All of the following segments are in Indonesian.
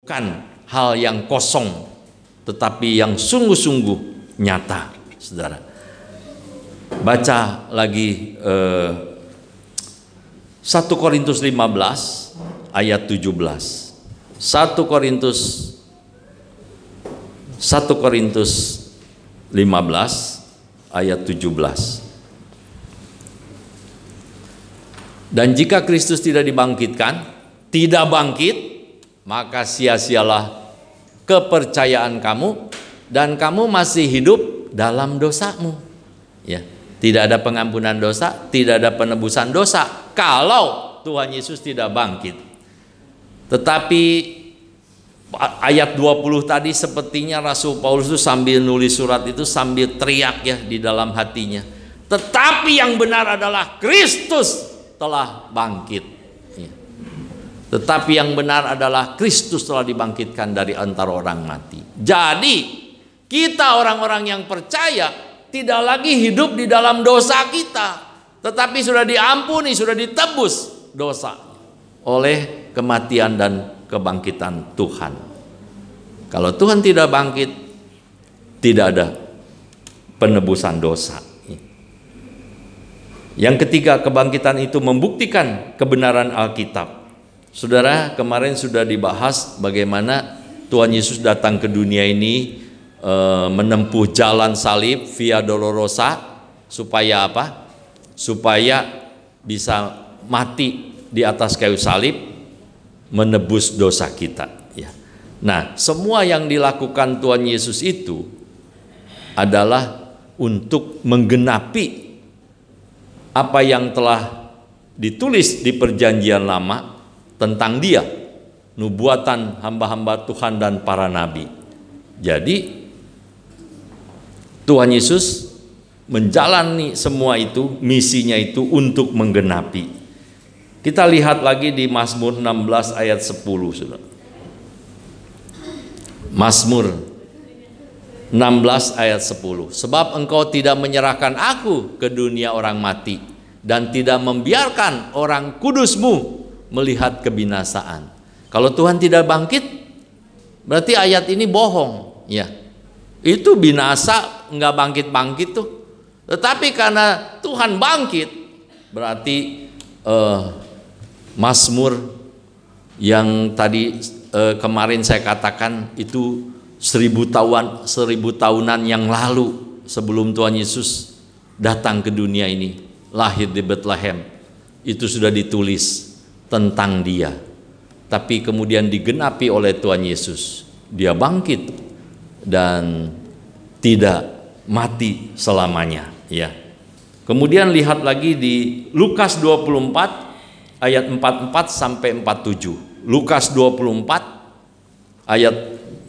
bukan hal yang kosong, tetapi yang sungguh-sungguh nyata, saudara. Baca lagi 1 Korintus 15 ayat 17. 1 Korintus 15 ayat 17. Dan jika Kristus tidak dibangkitkan, tidak bangkit, maka sia-sialah kepercayaan kamu dan kamu masih hidup dalam dosamu. Ya, tidak ada pengampunan dosa, tidak ada penebusan dosa kalau Tuhan Yesus tidak bangkit. Tetapi ayat 20 tadi sepertinya Rasul Paulus itu sambil nulis surat itu sambil teriak ya di dalam hatinya. Tetapi yang benar adalah Kristus telah bangkit. Ya. Tetapi yang benar adalah Kristus telah dibangkitkan dari antara orang mati. Jadi kita orang-orang yang percaya tidak lagi hidup di dalam dosa kita, tetapi sudah diampuni, sudah ditebus dosa oleh kematian dan kebangkitan Tuhan. Kalau Tuhan tidak bangkit, tidak ada penebusan dosa. Yang ketiga, kebangkitan itu membuktikan kebenaran Alkitab. Saudara, kemarin sudah dibahas bagaimana Tuhan Yesus datang ke dunia ini menempuh jalan salib via dolorosa supaya apa? Supaya bisa mati di atas kayu salib menebus dosa kita. Ya. Nah, semua yang dilakukan Tuhan Yesus itu adalah untuk menggenapi apa yang telah ditulis di perjanjian lama tentang Dia, nubuatan hamba-hamba Tuhan dan para nabi. Jadi Tuhan Yesus menjalani semua itu, misinya itu untuk menggenapi. Kita lihat lagi di Mazmur 16 ayat 10, Saudara. Mazmur 16 ayat 10. Sebab engkau tidak menyerahkan aku ke dunia orang mati dan tidak membiarkan orang kudusmu melihat kebinasaan. Kalau Tuhan tidak bangkit, berarti ayat ini bohong, ya. Itu binasa, nggak bangkit-bangkit tuh. Tetapi karena Tuhan bangkit, berarti Mazmur yang tadi kemarin saya katakan itu 1000 tahunan yang lalu sebelum Tuhan Yesus datang ke dunia ini, lahir di Bethlehem, itu sudah ditulis tentang Dia. Tapi kemudian digenapi oleh Tuhan Yesus. Dia bangkit dan tidak mati selamanya, ya. Kemudian lihat lagi di Lukas 24 ayat 44 sampai 47. Lukas 24 ayat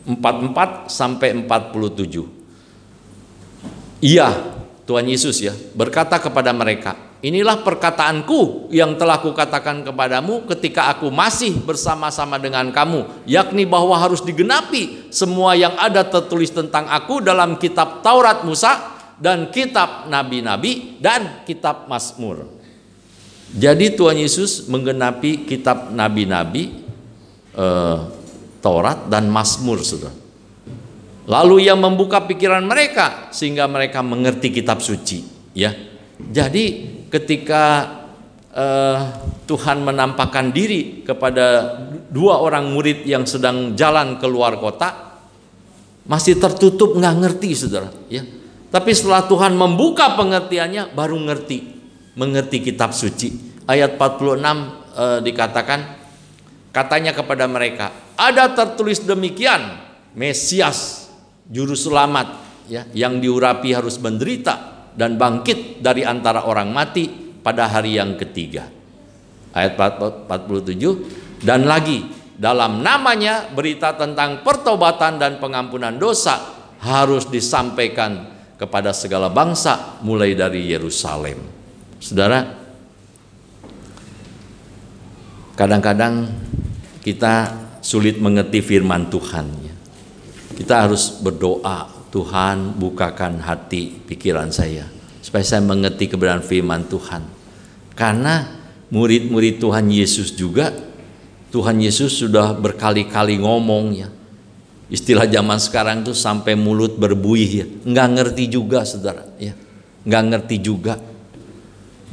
44 sampai 47. Iya, Tuhan Yesus ya berkata kepada mereka, inilah perkataanku yang telah kukatakan kepadamu ketika aku masih bersama-sama dengan kamu, yakni bahwa harus digenapi semua yang ada tertulis tentang aku dalam kitab Taurat Musa dan kitab nabi-nabi dan kitab Mazmur. Jadi Tuhan Yesus menggenapi kitab nabi-nabi, Taurat dan Mazmur, Saudara. Lalu Ia membuka pikiran mereka sehingga mereka mengerti kitab suci, ya. Jadi ketika Tuhan menampakkan diri kepada 2 orang murid yang sedang jalan keluar kota, masih tertutup, nggak ngerti, Saudara, ya. Tapi setelah Tuhan membuka pengertiannya, baru mengerti kitab suci. Ayat 46 dikatakan, katanya kepada mereka, ada tertulis demikian, Mesias juru selamat, ya, yang diurapi harus menderita dan bangkit dari antara orang mati pada hari yang ketiga. Ayat 47, dan lagi dalam namanya berita tentang pertobatan dan pengampunan dosa harus disampaikan kepada segala bangsa mulai dari Yerusalem. Saudara, kadang-kadang kita sulit mengerti firman Tuhan, ya. Kita harus berdoa, Tuhan bukakan hati pikiran saya supaya saya mengerti kebenaran firman Tuhan. Karena murid-murid Tuhan Yesus juga Tuhan Yesus sudah berkali-kali ngomong ya. Istilah zaman sekarang tuh sampai mulut berbuih ya. Nggak ngerti juga saudara ya. Nggak ngerti juga.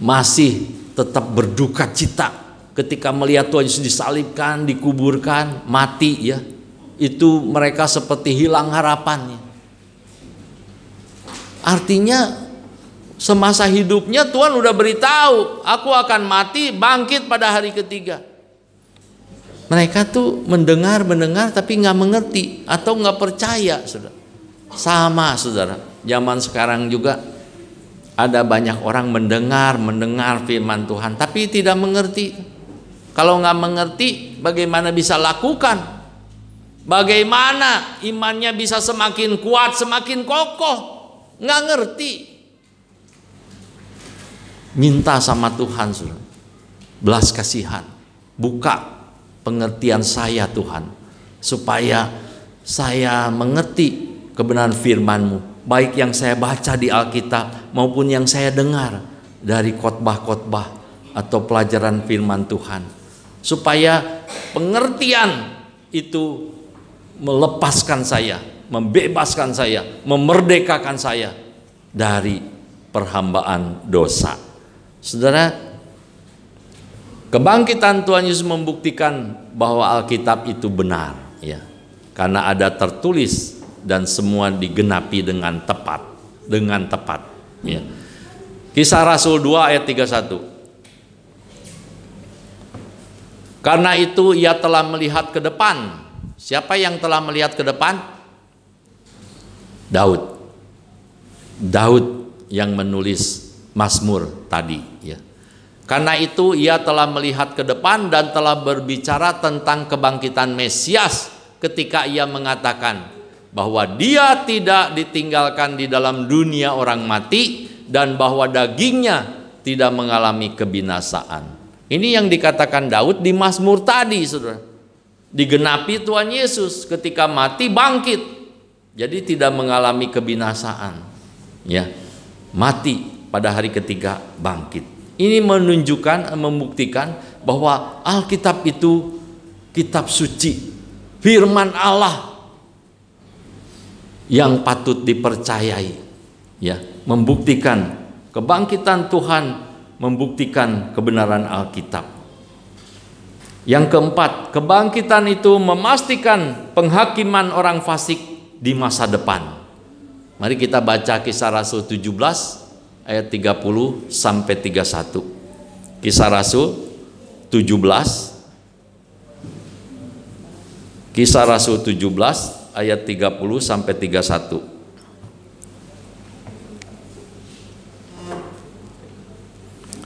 Masih tetap berduka cita ketika melihat Tuhan Yesus disalibkan, dikuburkan, mati ya. Itu mereka seperti hilang harapannya. Artinya semasa hidupnya Tuhan udah beritahu, aku akan mati, bangkit pada hari ketiga. Mereka tuh mendengar tapi nggak mengerti atau nggak percaya, saudara. Sama, saudara. Zaman sekarang juga ada banyak orang mendengar firman Tuhan, tapi tidak mengerti. Kalau nggak mengerti, bagaimana bisa lakukan? Bagaimana imannya bisa semakin kuat, semakin kokoh? Nggak ngerti. Minta sama Tuhan, saudara. Belas kasihan. Buka pengertian saya Tuhan, supaya saya mengerti kebenaran firman-Mu, baik yang saya baca di Alkitab maupun yang saya dengar dari khotbah-khotbah atau pelajaran firman Tuhan, supaya pengertian itu melepaskan saya, membebaskan saya, memerdekakan saya dari perhambaan dosa. Saudara, kebangkitan Tuhan Yesus membuktikan bahwa Alkitab itu benar ya. Karena ada tertulis dan semua digenapi dengan tepat, ya. Kisah Rasul 2 ayat 31. Karena itu ia telah melihat ke depan. Siapa yang telah melihat ke depan? Daud. Daud yang menulis Mazmur tadi ya. Karena itu ia telah melihat ke depan dan telah berbicara tentang kebangkitan Mesias ketika ia mengatakan bahwa dia tidak ditinggalkan di dalam dunia orang mati dan bahwa dagingnya tidak mengalami kebinasaan. Ini yang dikatakan Daud di Mazmur tadi, saudara. Digenapi Tuhan Yesus ketika mati bangkit. Jadi tidak mengalami kebinasaan. Ya. Mati pada hari ketiga bangkit. Ini menunjukkan, membuktikan bahwa Alkitab itu kitab suci, firman Allah yang patut dipercayai, ya, membuktikan kebangkitan Tuhan, membuktikan kebenaran Alkitab. Yang keempat, kebangkitan itu memastikan penghakiman orang fasik di masa depan. Mari kita baca Kisah Rasul 17 ayat 30 sampai 31. Kisah Rasul 17. Kisah Rasul 17 ayat 30 sampai 31.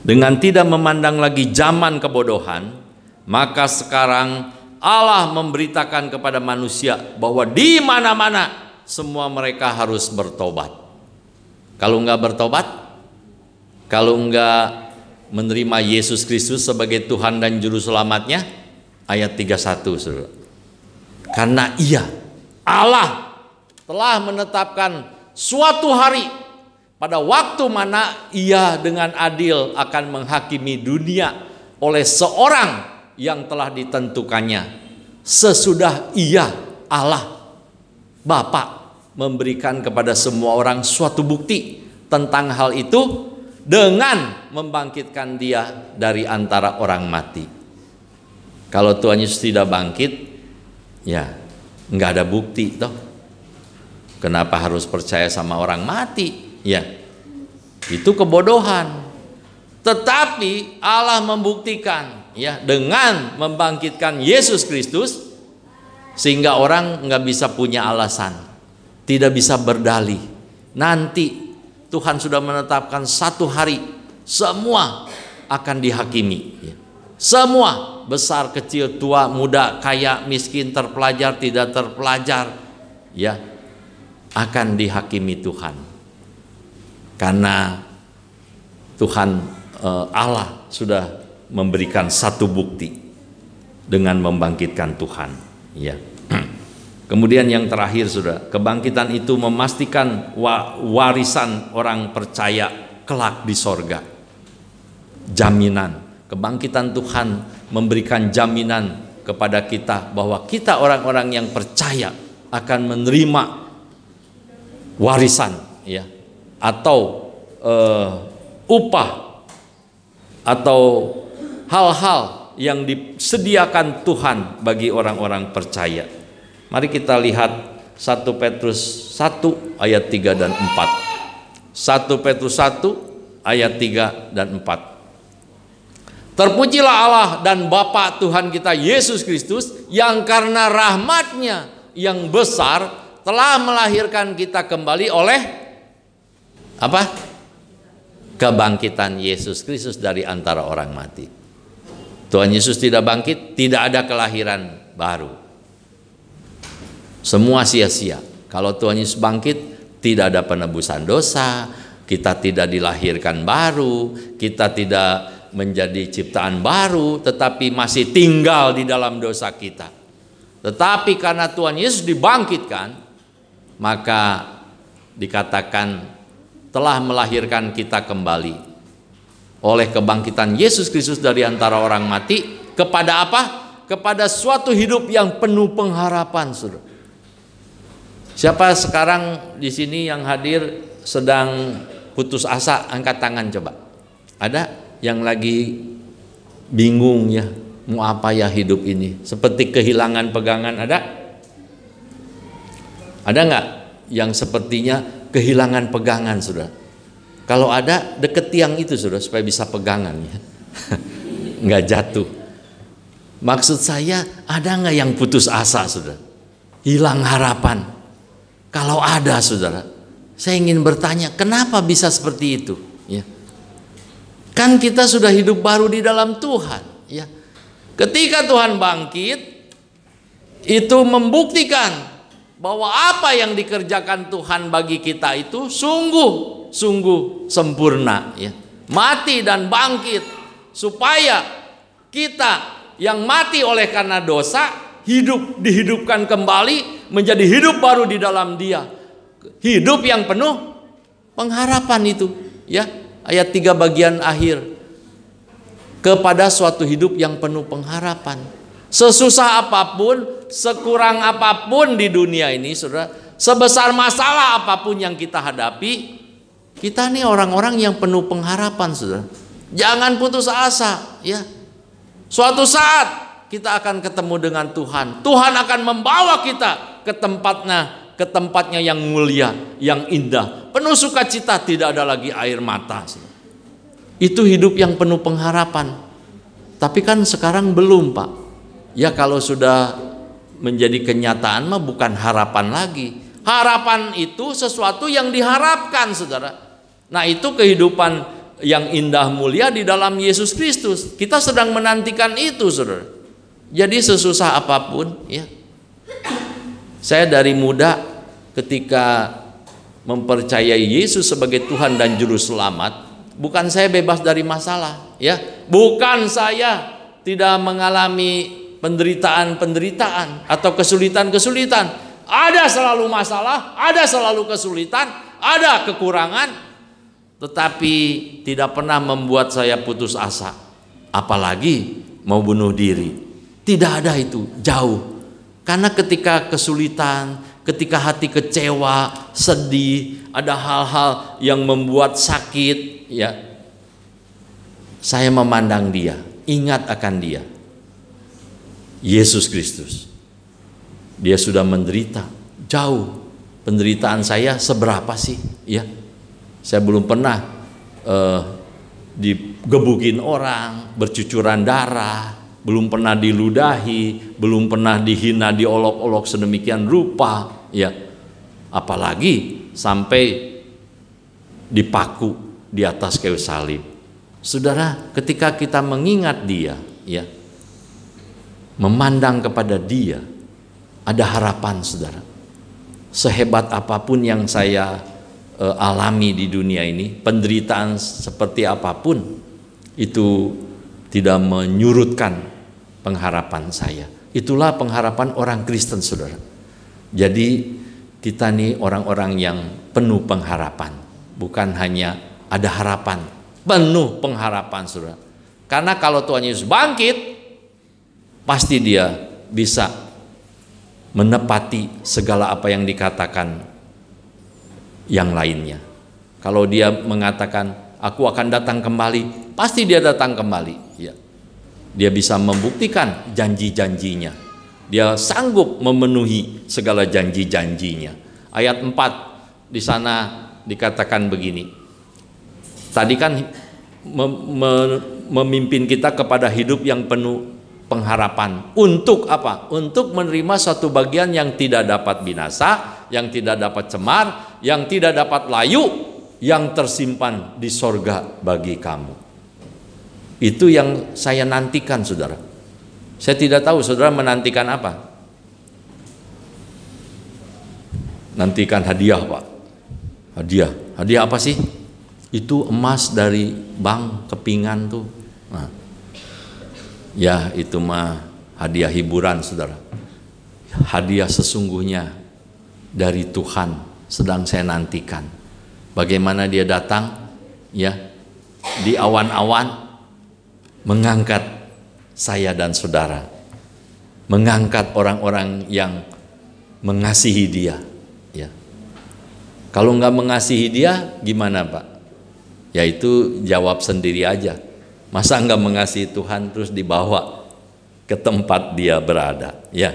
Dengan tidak memandang lagi zaman kebodohan, maka sekarang Allah memberitakan kepada manusia bahwa di mana-mana semua mereka harus bertobat. Kalau enggak bertobat, kalau enggak menerima Yesus Kristus sebagai Tuhan dan Juru Selamatnya, ayat 31, saudara. Karena Allah telah menetapkan suatu hari pada waktu mana Ia dengan adil akan menghakimi dunia oleh seorang yang telah ditentukannya, sesudah Ia, Allah Bapa, memberikan kepada semua orang suatu bukti tentang hal itu dengan membangkitkan Dia dari antara orang mati. Kalau Tuhan Yesus tidak bangkit, ya nggak ada bukti toh. Kenapa harus percaya sama orang mati? Ya, itu kebodohan. Tetapi Allah membuktikan ya dengan membangkitkan Yesus Kristus, sehingga orang nggak bisa punya alasan, tidak bisa berdalih. Nanti Tuhan sudah menetapkan satu hari semua akan dihakimi. Semua, besar, kecil, tua, muda, kaya, miskin, terpelajar, tidak terpelajar, ya, akan dihakimi Tuhan. Karena Tuhan Allah sudah memberikan satu bukti dengan membangkitkan Tuhan. Ya. Kemudian yang terakhir, saudara, kebangkitan itu memastikan warisan orang percaya kelak di sorga. Jaminan. Kebangkitan Tuhan memberikan jaminan kepada kita bahwa kita orang-orang yang percaya akan menerima warisan, ya, atau upah atau hal-hal yang disediakan Tuhan bagi orang-orang percaya. Mari kita lihat 1 Petrus 1 ayat 3 dan 4. 1 Petrus 1 ayat 3 dan 4. Terpujilah Allah dan Bapa Tuhan kita Yesus Kristus, yang karena rahmat-Nya yang besar telah melahirkan kita kembali oleh apa? Kebangkitan Yesus Kristus dari antara orang mati. Tuhan Yesus tidak bangkit, tidak ada kelahiran baru. Semua sia-sia. Kalau Tuhan Yesus bangkit, tidak ada penebusan dosa, kita tidak dilahirkan baru, kita tidak menjadi ciptaan baru, tetapi masih tinggal di dalam dosa kita. Tetapi karena Tuhan Yesus dibangkitkan, maka dikatakan telah melahirkan kita kembali oleh kebangkitan Yesus Kristus dari antara orang mati kepada apa? Kepada suatu hidup yang penuh pengharapan, Saudara. Siapa sekarang di sini yang hadir sedang putus asa, angkat tangan coba. Ada yang lagi bingung ya, mau apa ya hidup ini, seperti kehilangan pegangan? Ada nggak yang sepertinya kehilangan pegangan, Saudara? Kalau ada, deket tiang itu, Saudara, supaya bisa pegangan ya. Nggak jatuh. Maksud saya, ada nggak yang putus asa, Saudara? Hilang harapan? Kalau ada, Saudara, saya ingin bertanya, kenapa bisa seperti itu ya? Kan kita sudah hidup baru di dalam Tuhan, ya. Ketika Tuhan bangkit, itu membuktikan bahwa apa yang dikerjakan Tuhan bagi kita itu sungguh sempurna, ya. Mati dan bangkit supaya kita yang mati oleh karena dosa dihidupkan kembali menjadi hidup baru di dalam Dia. Hidup yang penuh pengharapan itu, ya. Ayat 3 bagian akhir, kepada suatu hidup yang penuh pengharapan. Sesusah apapun, sekurang apapun di dunia ini, Saudara, sebesar masalah apapun yang kita hadapi, kita nih orang-orang yang penuh pengharapan, Saudara. Jangan putus asa, ya. Suatu saat kita akan ketemu dengan Tuhan. Tuhan akan membawa kita ke tempatnya yang mulia, yang indah, penuh sukacita, tidak ada lagi air mata. Itu hidup yang penuh pengharapan. Tapi kan sekarang belum, Pak. Ya, kalau sudah menjadi kenyataan mah bukan harapan lagi. Harapan itu sesuatu yang diharapkan, Saudara. Nah, itu kehidupan yang indah mulia di dalam Yesus Kristus. Kita sedang menantikan itu, Saudara. Jadi sesusah apapun, ya. Saya dari muda ketika mempercayai Yesus sebagai Tuhan dan Juru Selamat, bukan saya bebas dari masalah, ya. Bukan saya tidak mengalami penderitaan atau kesulitan-kesulitan. Ada selalu masalah, ada selalu kesulitan, ada kekurangan, tetapi tidak pernah membuat saya putus asa, apalagi mau bunuh diri. Tidak ada itu, jauh. Karena ketika kesulitan, ketika hati kecewa, sedih, ada hal-hal yang membuat sakit, ya, saya memandang Dia, ingat akan Dia, Yesus Kristus. Dia sudah menderita jauh. Penderitaan saya seberapa sih, ya? Saya belum pernah digebukin orang, bercucuran darah, belum pernah diludahi, belum pernah dihina, diolok-olok sedemikian rupa, ya. Apalagi sampai dipaku di atas kayu salib. Saudara, ketika kita mengingat Dia, ya, memandang kepada Dia, ada harapan, Saudara. Sehebat apapun yang saya alami di dunia ini, penderitaan seperti apapun, itu tidak menyurutkan pengharapan saya. Itulah pengharapan orang Kristen, Saudara. Jadi kita nih orang-orang yang penuh pengharapan, bukan hanya ada harapan, penuh pengharapan, Saudara. Karena kalau Tuhan Yesus bangkit, pasti dia bisa menepati segala apa yang dikatakan yang lainnya. Kalau dia mengatakan aku akan datang kembali, pasti dia datang kembali, ya. Dia bisa membuktikan janji-janjinya. Dia sanggup memenuhi segala janji-janjinya. Ayat 4 di sana dikatakan begini. Tadi kan memimpin kita kepada hidup yang penuh pengharapan. Untuk apa? Untuk menerima suatu bagian yang tidak dapat binasa, yang tidak dapat cemar, yang tidak dapat layu, yang tersimpan di sorga bagi kamu. Itu yang saya nantikan, saudara. Saya tidak tahu saudara menantikan apa. Nantikan hadiah, Pak. Hadiah apa sih? Itu emas dari bank kepingan tuh. Nah, ya itu mah hadiah hiburan, saudara. Hadiah sesungguhnya dari Tuhan sedang saya nantikan. Bagaimana dia datang, ya, di awan-awan, mengangkat saya dan saudara, mengangkat orang-orang yang mengasihi dia, ya. Kalau nggak mengasihi dia, gimana, Pak? Ya itu jawab sendiri aja. Masa nggak mengasihi Tuhan terus dibawa ke tempat dia berada, ya.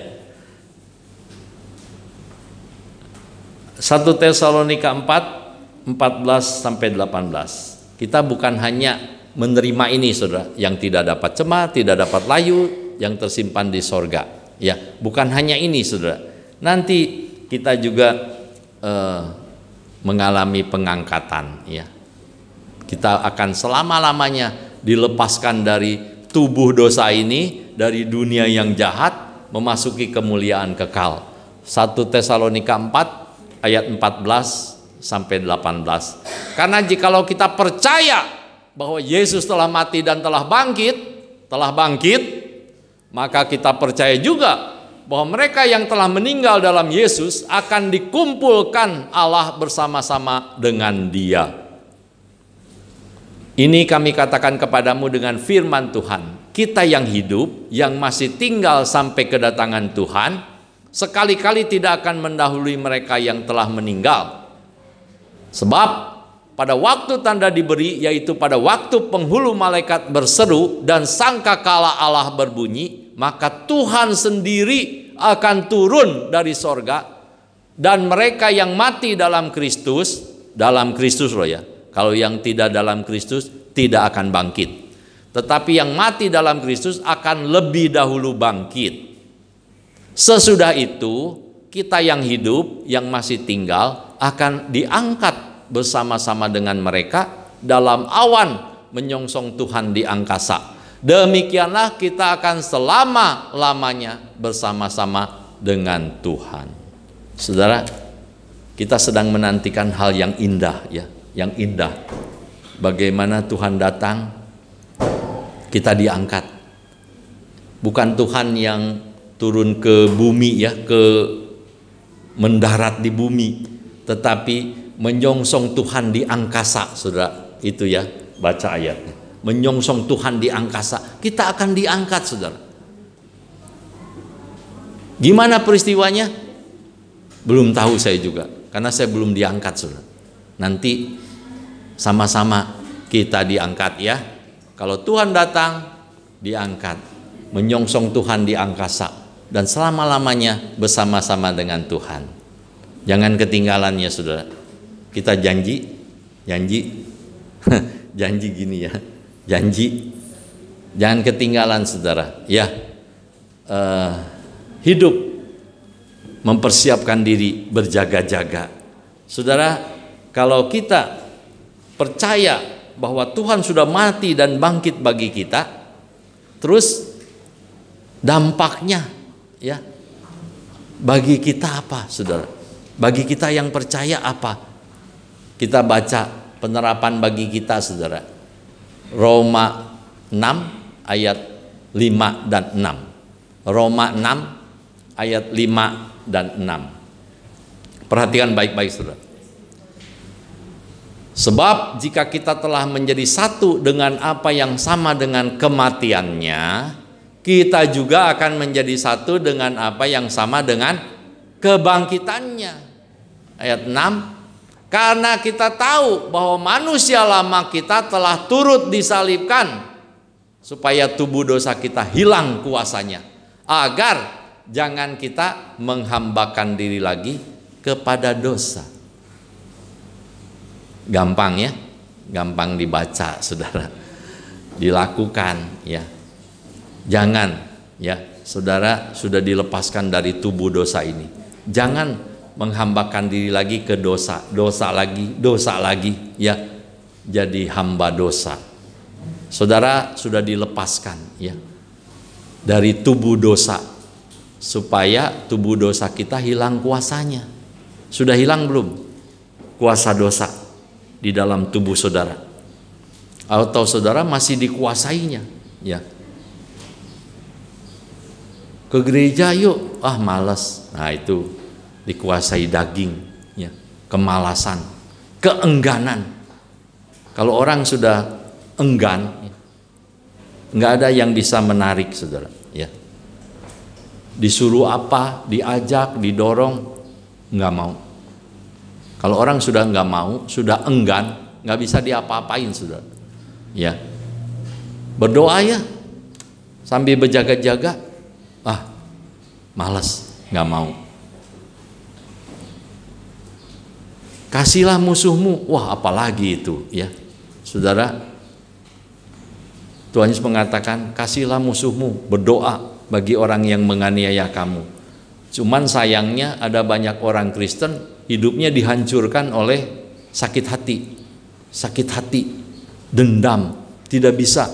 1 Tesalonika 4:14-18. Kita bukan hanya menerima ini, saudara, yang tidak dapat cemar, tidak dapat layu, yang tersimpan di sorga, ya. Bukan hanya ini, saudara. Nanti kita juga mengalami pengangkatan, ya. Kita akan selama-lamanya dilepaskan dari tubuh dosa ini, dari dunia yang jahat, memasuki kemuliaan kekal. 1 Tesalonika 4 ayat 14-18. Karena jikalau kita percaya bahwa Yesus telah mati dan telah bangkit, maka kita percaya juga bahwa mereka yang telah meninggal dalam Yesus akan dikumpulkan Allah bersama-sama dengan Dia. Ini kami katakan kepadamu dengan firman Tuhan. Kita yang hidup, yang masih tinggal sampai kedatangan Tuhan, sekali-kali tidak akan mendahului mereka yang telah meninggal. Sebab pada waktu tanda diberi, yaitu pada waktu penghulu malaikat berseru dan sangkakala Allah berbunyi, maka Tuhan sendiri akan turun dari sorga, dan mereka yang mati dalam Kristus loh ya. Kalau yang tidak dalam Kristus tidak akan bangkit. Tetapi yang mati dalam Kristus akan lebih dahulu bangkit. Sesudah itu kita yang hidup, yang masih tinggal, akan diangkat bersama-sama dengan mereka dalam awan menyongsong Tuhan di angkasa. Demikianlah kita akan selama-lamanya bersama-sama dengan Tuhan. Saudara, kita sedang menantikan hal yang indah, ya, yang indah. Bagaimana Tuhan datang, kita diangkat. Bukan Tuhan yang turun ke bumi, ya, mendarat di bumi, tetapi menyongsong Tuhan di angkasa, saudara. Itu ya, baca ayatnya. Menyongsong Tuhan di angkasa. Kita akan diangkat, saudara. Gimana peristiwanya? Belum tahu saya juga, karena saya belum diangkat, saudara. Nanti sama-sama kita diangkat, ya. Kalau Tuhan datang, diangkat, menyongsong Tuhan di angkasa, dan selama-lamanya bersama-sama dengan Tuhan. Jangan ketinggalan, ya, saudara. Kita janji janji gini, ya, janji jangan ketinggalan, saudara, ya. Hidup mempersiapkan diri, berjaga-jaga, saudara. Kalau kita percaya bahwa Tuhan sudah mati dan bangkit bagi kita, terus dampaknya, ya, bagi kita apa, saudara? Bagi kita yang percaya apa? Kita baca penerapan bagi kita, saudara. Roma 6 ayat 5 dan 6. Roma 6 ayat 5 dan 6. Perhatikan baik-baik, saudara. Sebab jika kita telah menjadi satu dengan apa yang sama dengan kematiannya, kita juga akan menjadi satu dengan apa yang sama dengan kebangkitannya. Ayat 6, karena kita tahu bahwa manusia lama kita telah turut disalibkan supaya tubuh dosa kita hilang kuasanya, agar jangan kita menghambakan diri lagi kepada dosa. Gampang ya, gampang dibaca saudara, dilakukan ya. Jangan ya, saudara sudah dilepaskan dari tubuh dosa ini, jangan menghambakan diri lagi ke dosa, dosa lagi ya, jadi hamba dosa. Saudara sudah dilepaskan ya dari tubuh dosa, supaya tubuh dosa kita hilang kuasanya. Sudah hilang belum kuasa dosa di dalam tubuh saudara? Atau saudara masih dikuasainya ya? Ke gereja yuk, malas. Nah itu dikuasai daging ya, kemalasan, keengganan. Kalau orang sudah enggan, nggak ada yang bisa menarik saudara ya. Disuruh apa, diajak, didorong, nggak mau. Kalau orang sudah nggak mau, sudah enggan, nggak bisa diapa-apain saudara ya. Berdoa ya sambil berjaga-jaga, malas, nggak mau. Kasihlah musuhmu, apalagi itu ya saudara. Tuhan Yesus mengatakan, kasihlah musuhmu, berdoa bagi orang yang menganiaya kamu. Cuman sayangnya ada banyak orang Kristen hidupnya dihancurkan oleh sakit hati, dendam, tidak bisa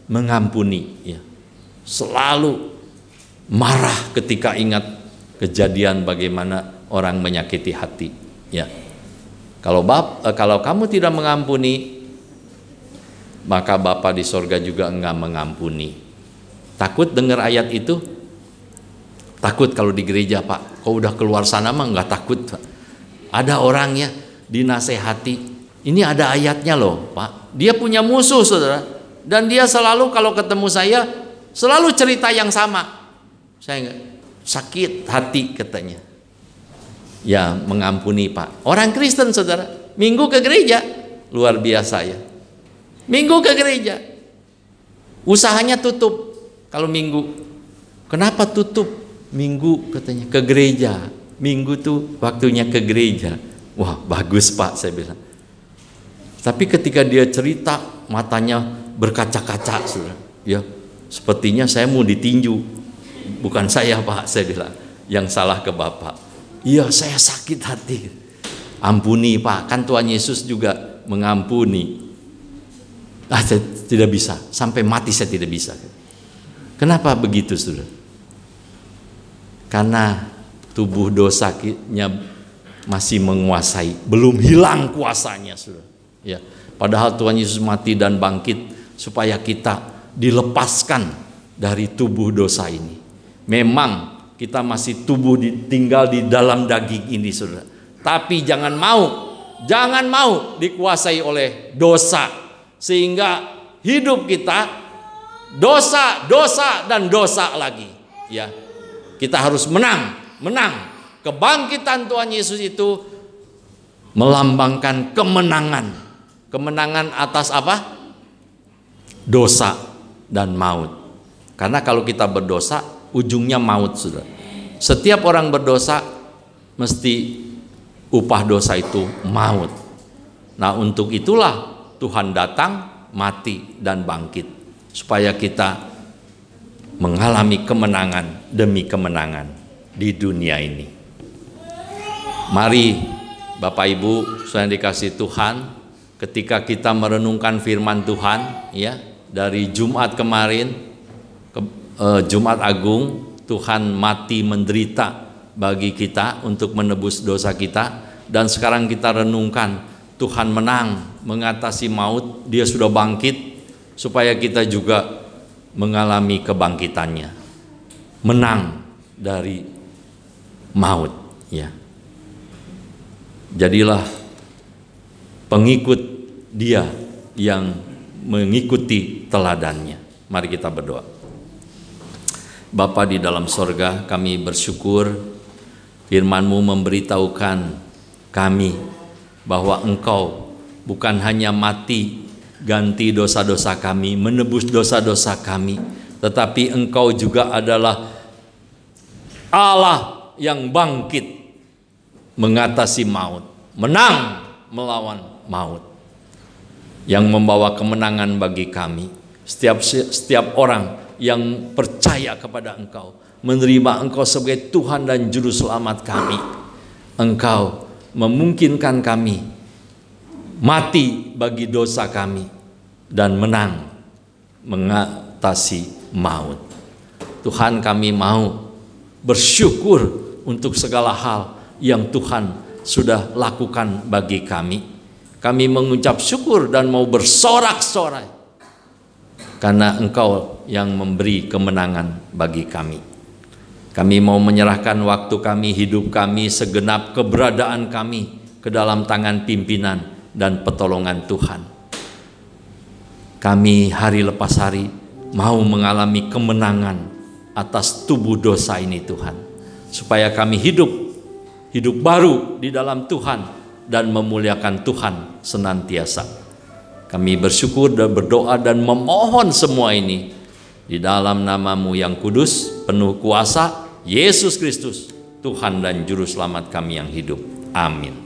mengampuni ya. Selalu marah ketika ingat kejadian bagaimana orang menyakiti hati ya. Kalau kamu tidak mengampuni, maka Bapa di sorga juga enggak mengampuni. Takut dengar ayat itu? Takut kalau di gereja, Pak. Kau udah keluar sana mah enggak takut, Pak. Ada orangnya dinasehati, ini ada ayatnya loh, Pak. Dia punya musuh saudara, dan dia selalu kalau ketemu saya selalu cerita yang sama. Saya enggak, sakit hati katanya. Ya mengampuni Pak. Orang Kristen saudara, minggu ke gereja, luar biasa ya. Minggu ke gereja, usahanya tutup kalau minggu. Kenapa tutup? Minggu katanya ke gereja. Minggu tuh waktunya ke gereja. Wah bagus Pak, saya bilang. Tapi ketika dia cerita, matanya berkaca-kaca saudara. Ya, sepertinya saya mau ditinju. Bukan saya Pak, saya bilang. Yang salah ke Bapak. Iya saya sakit hati. Ampuni Pak, kan Tuhan Yesus juga mengampuni. Saya tidak bisa, sampai mati saya tidak bisa. Kenapa begitu saudara? Karena tubuh dosanya masih menguasai, belum hilang kuasanya saudara. Ya, padahal Tuhan Yesus mati dan bangkit supaya kita dilepaskan dari tubuh dosa ini. Memang kita masih tinggal di dalam daging ini saudara. Tapi jangan mau dikuasai oleh dosa, sehingga hidup kita dosa dan dosa lagi ya. Kita harus menang. Kebangkitan Tuhan Yesus itu melambangkan kemenangan atas apa? Dosa dan maut. Karena kalau kita berdosa ujungnya maut saudara. Setiap orang berdosa mesti upah dosa itu maut. Nah untuk itulah Tuhan datang, mati dan bangkit, supaya kita mengalami kemenangan demi kemenangan di dunia ini. Mari Bapak Ibu yang dikasihi Tuhan, ketika kita merenungkan firman Tuhan ya, dari Jumat kemarin, Jumat Agung, Tuhan mati menderita bagi kita untuk menebus dosa kita, dan sekarang kita renungkan Tuhan menang mengatasi maut, dia sudah bangkit supaya kita juga mengalami kebangkitannya, menang dari maut ya. Jadilah pengikut dia yang mengikuti teladannya. Mari kita berdoa. Bapa di dalam sorga, kami bersyukur firman-Mu memberitahukan kami bahwa Engkau bukan hanya mati ganti dosa-dosa kami, menebus dosa-dosa kami, tetapi Engkau juga adalah Allah yang bangkit mengatasi maut, menang melawan maut, yang membawa kemenangan bagi kami. Setiap orang yang percaya kepada Engkau, menerima Engkau sebagai Tuhan dan Juru Selamat kami, Engkau memungkinkan kami mati bagi dosa kami dan menang mengatasi maut. Tuhan, kami mau bersyukur untuk segala hal yang Tuhan sudah lakukan bagi kami. Kami mengucap syukur dan mau bersorak-sorai karena Engkau yang memberi kemenangan bagi kami. Kami mau menyerahkan waktu kami, hidup kami, segenap keberadaan kami ke dalam tangan pimpinan dan pertolongan Tuhan. Kami hari lepas hari mau mengalami kemenangan atas tubuh dosa ini Tuhan, supaya kami hidup baru di dalam Tuhan dan memuliakan Tuhan senantiasa. Kami bersyukur dan berdoa dan memohon semua ini di dalam nama-Mu yang kudus, penuh kuasa, Yesus Kristus, Tuhan dan Juru Selamat kami yang hidup. Amin.